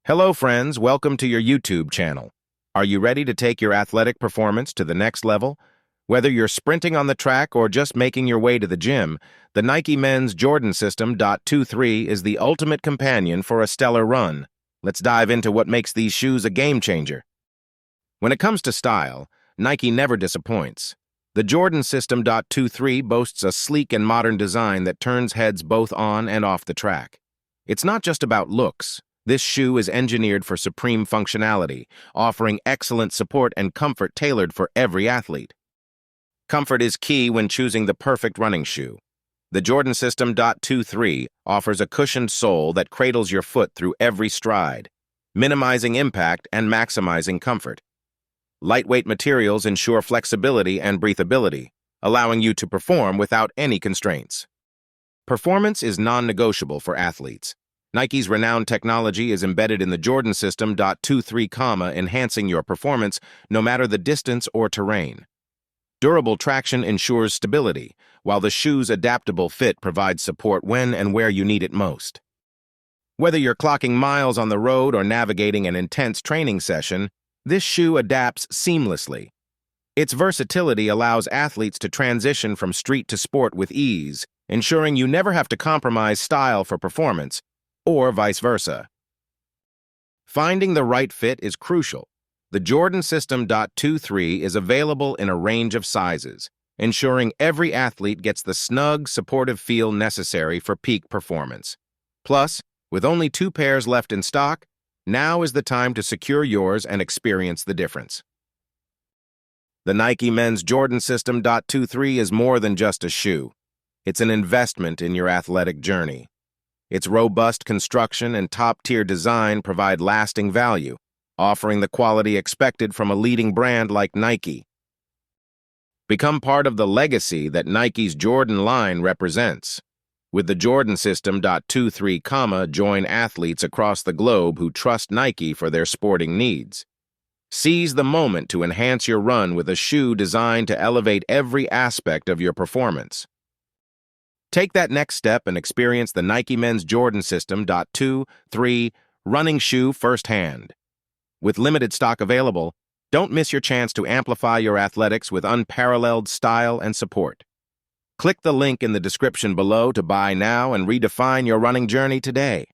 Hello friends, welcome to your YouTube channel. Are you ready to take your athletic performance to the next level? Whether you're sprinting on the track or just making your way to the gym, the Nike Men's Jordan System.23 is the ultimate companion for a stellar run. Let's dive into what makes these shoes a game changer. When it comes to style, Nike never disappoints. The Jordan System.23 boasts a sleek and modern design that turns heads both on and off the track. It's not just about looks. This shoe is engineered for supreme functionality, offering excellent support and comfort tailored for every athlete. Comfort is key when choosing the perfect running shoe. The Jordan System.23 offers a cushioned sole that cradles your foot through every stride, minimizing impact and maximizing comfort. Lightweight materials ensure flexibility and breathability, allowing you to perform without any constraints. Performance is non-negotiable for athletes. Nike's renowned technology is embedded in the Jordan System.23, enhancing your performance no matter the distance or terrain. Durable traction ensures stability, while the shoe's adaptable fit provides support when and where you need it most. Whether you're clocking miles on the road or navigating an intense training session, this shoe adapts seamlessly. Its versatility allows athletes to transition from street to sport with ease, ensuring you never have to compromise style for performance, or vice versa. Finding the right fit is crucial. The Jordan System.23 is available in a range of sizes, ensuring every athlete gets the snug, supportive feel necessary for peak performance. Plus, with only 2 pairs left in stock, now is the time to secure yours and experience the difference. The Nike Men's Jordan System.23 is more than just a shoe. It's an investment in your athletic journey. Its robust construction and top-tier design provide lasting value, offering the quality expected from a leading brand like Nike. Become part of the legacy that Nike's Jordan line represents. With the Jordan System.23, join athletes across the globe who trust Nike for their sporting needs. Seize the moment to enhance your run with a shoe designed to elevate every aspect of your performance. Take that next step and experience the Nike Men's Jordan System.23 running shoe firsthand. With limited stock available, don't miss your chance to amplify your athletics with unparalleled style and support. Click the link in the description below to buy now and redefine your running journey today.